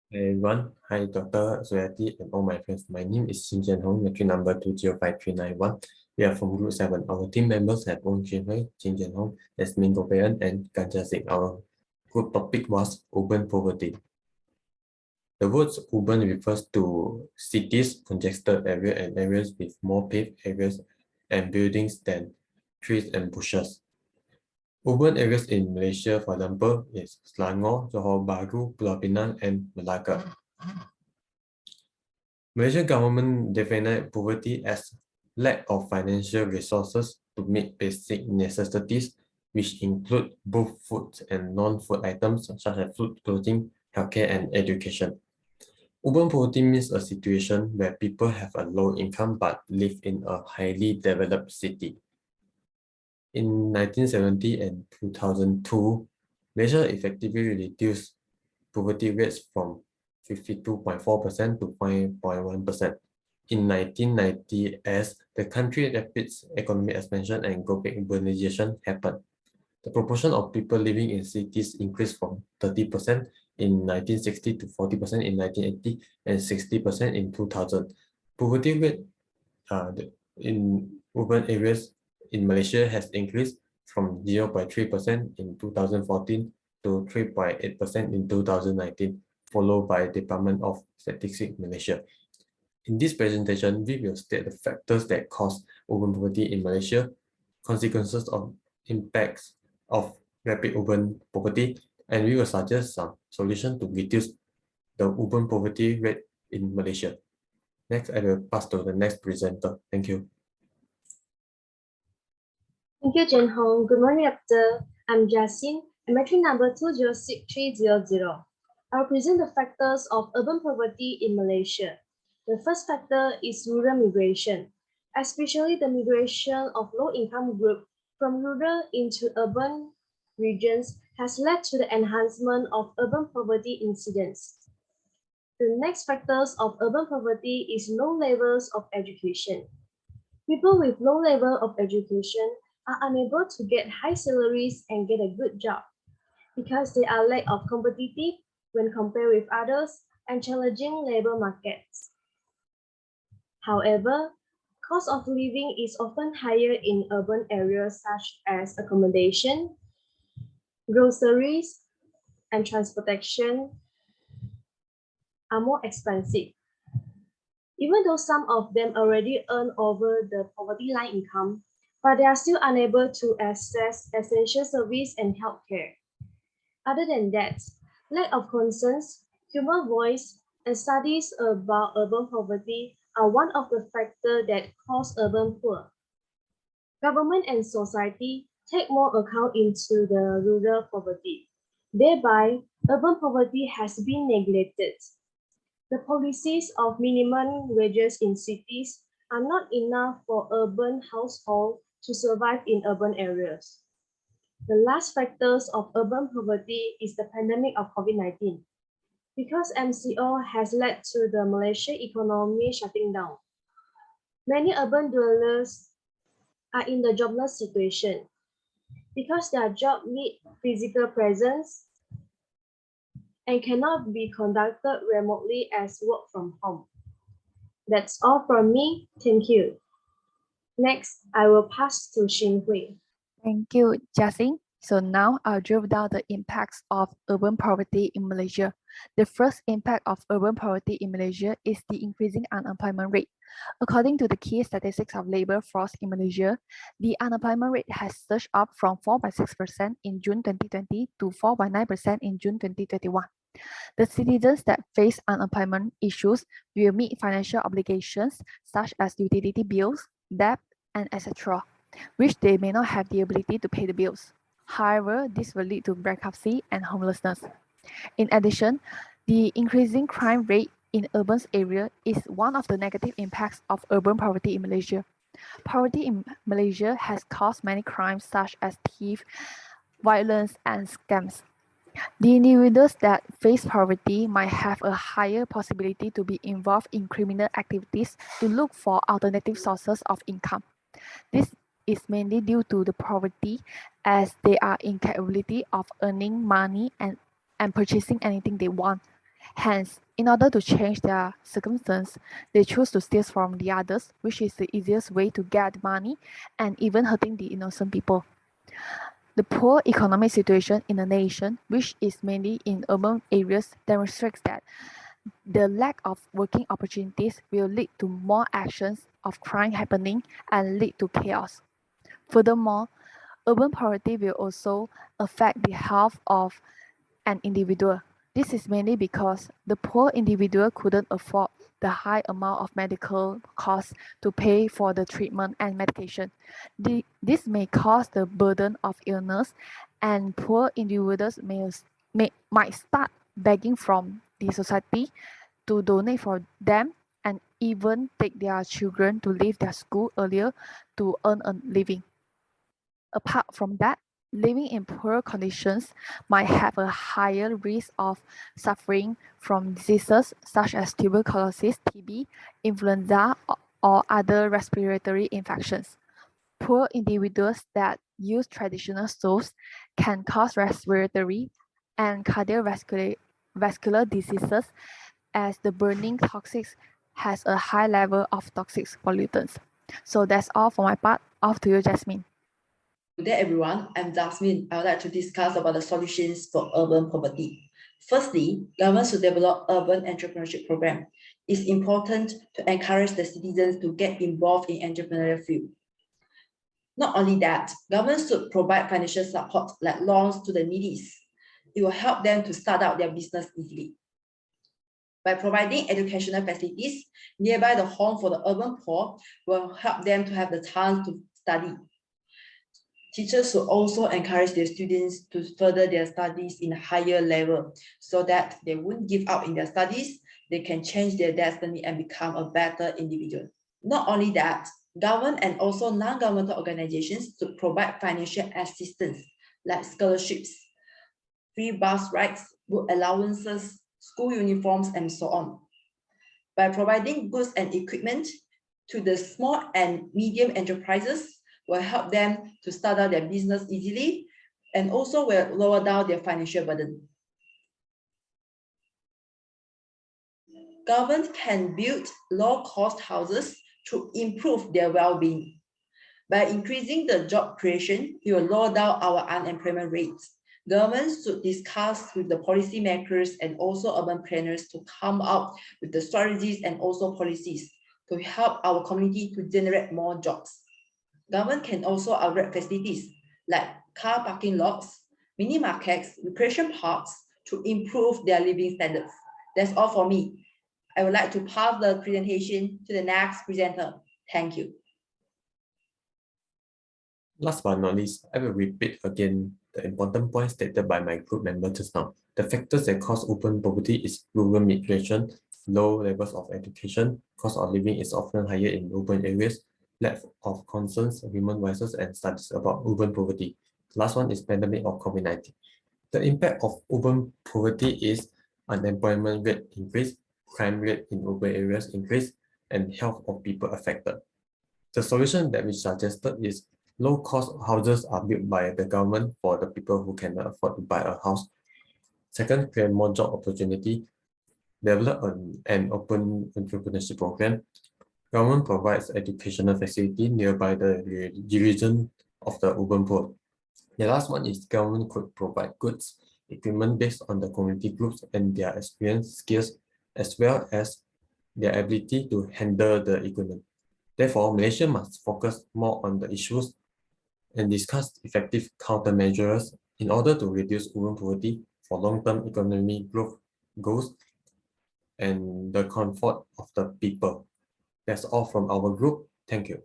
Hey everyone, hi Dr. Suyati and all my friends. My name is Xin Jian Hong, matric number 205391. We are from Group 7. Our team members have Ong Jian Hui, Xin Jian Hong, Yasmin Gopayan, and Ganja Singh. Our group topic was urban poverty. The word urban refers to cities, congested areas, and areas with more paved areas and buildings than trees and bushes. Urban areas in Malaysia, for example, is Selangor, Johor Bahru, Pulau Pinang, and Malacca. Malaysian government define poverty as lack of financial resources to meet basic necessities, which include both food and non-food items such as food, clothing, healthcare, and education. Urban poverty means a situation where people have a low income but live in a highly developed city. In 1970 and 2002, Malaysia effectively reduced poverty rates from 52.4% to 5.1%. In 1990, as the country's rapid economic expansion and global urbanization happened, the proportion of people living in cities increased from 30% in 1960 to 40% in 1980 and 60% in 2000. Poverty rate in urban areas in Malaysia has increased from 0.3% in 2014 to 3.8% in 2019, followed by Department of Statistics Malaysia. In this presentation, we will state the factors that cause urban poverty in Malaysia, consequences of impacts of rapid urban poverty, and we will suggest some solutions to reduce the urban poverty rate in Malaysia. Next, I will pass to the next presenter. Thank you. Thank you, Jen Hong. Good morning, Doctor. I'm Jasin, metric number 206300. I'll present the factors of urban poverty in Malaysia. The first factor is rural migration, especially the migration of low-income group from rural into urban regions has led to the enhancement of urban poverty incidence. The next factors of urban poverty is low levels of education. People with low level of education are unable to get high salaries and get a good job because they are lack of competitive when compared with others and challenging labor markets. However, cost of living is often higher in urban areas such as accommodation, groceries, and transportation are more expensive. Even though some of them already earn over the poverty line income, but they are still unable to access essential service and healthcare. Other than that, lack of concerns, human voice, and studies about urban poverty are one of the factors that cause urban poor. Government and society take more account into the rural poverty. Thereby, urban poverty has been neglected. The policies of minimum wages in cities are not enough for urban households to survive in urban areas. The last factors of urban poverty is the pandemic of COVID-19. Because MCO has led to the Malaysian economy shutting down. Many urban dwellers are in the jobless situation because their job need physical presence and cannot be conducted remotely as work from home. That's all from me. Thank you. Next, I will pass to Xin Hui. Thank you, Jiaxing. So now I'll drill down the impacts of urban poverty in Malaysia. The first impact of urban poverty in Malaysia is the increasing unemployment rate. According to the key statistics of labor force in Malaysia, the unemployment rate has surged up from 4.6% in June 2020 to 4.9% in June 2021. The citizens that face unemployment issues will meet financial obligations such as utility bills, debt, and etc., which they may not have the ability to pay the bills. However, this will lead to bankruptcy and homelessness. In addition, the increasing crime rate in urban areas is one of the negative impacts of urban poverty in Malaysia. Poverty in Malaysia has caused many crimes such as theft, violence, and scams. The individuals that face poverty might have a higher possibility to be involved in criminal activities to look for alternative sources of income. This is mainly due to the poverty as they are incapability of earning money and purchasing anything they want. Hence, in order to change their circumstance, they choose to steal from the others, which is the easiest way to get money and even hurting the innocent people. The poor economic situation in the nation, which is mainly in urban areas, demonstrates that the lack of working opportunities will lead to more actions of crime happening and lead to chaos. Furthermore, urban poverty will also affect the health of an individual. This is mainly because the poor individual couldn't afford the high amount of medical costs to pay for the treatment and medication. This may cause the burden of illness, and poor individuals might start begging from the society to donate for them and even take their children to leave their school earlier to earn a living. Apart from that, living in poor conditions might have a higher risk of suffering from diseases such as tuberculosis, TB, influenza, or other respiratory infections. Poor individuals that use traditional stoves can cause respiratory and cardiovascular diseases as the burning toxics has a high level of toxic pollutants. So that's all for my part. Off to you, Jasmine. Good day, everyone. I'm Jasmine. I would like to discuss about the solutions for urban poverty. Firstly, governments should develop urban entrepreneurship program. It's important to encourage the citizens to get involved in entrepreneurial field. Not only that, governments should provide financial support like loans to the needy. It will help them to start out their business easily. By providing educational facilities nearby the home for the urban poor will help them to have the chance to study. Teachers should also encourage their students to further their studies in a higher level so that they won't give up in their studies, they can change their destiny and become a better individual. Not only that, government and also non-governmental organizations should provide financial assistance like scholarships, free bus rides, book allowances, school uniforms, and so on. By providing goods and equipment to the small and medium enterprises, will help them to start out their business easily and also will lower down their financial burden. Government can build low-cost houses to improve their well-being. By increasing the job creation, it will lower down our unemployment rates. Governments should discuss with the policymakers and also urban planners to come up with the strategies and also policies to help our community to generate more jobs. Government can also upgrade facilities like car parking lots, mini markets, recreation parks to improve their living standards. That's all for me. I would like to pass the presentation to the next presenter. Thank you. Last but not least, I will repeat again the important points stated by my group member just now. The factors that cause open poverty is rural migration, low levels of education, cost of living is often higher in urban areas, lack of concerns, human rights, and studies about urban poverty. The last one is pandemic of COVID-19. The impact of urban poverty is unemployment rate increase, crime rate in urban areas increase, and health of people affected. The solution that we suggested is low-cost houses are built by the government for the people who cannot afford to buy a house. Second, create more job opportunity, develop an open entrepreneurship program. Government provides educational facility nearby the region of the urban poor. The last one is government could provide goods, equipment based on the community groups and their experience, skills, as well as their ability to handle the equipment. Therefore, Malaysia must focus more on the issues and discuss effective countermeasures in order to reduce urban poverty for long-term economic growth goals and the comfort of the people. That's all from our group. Thank you.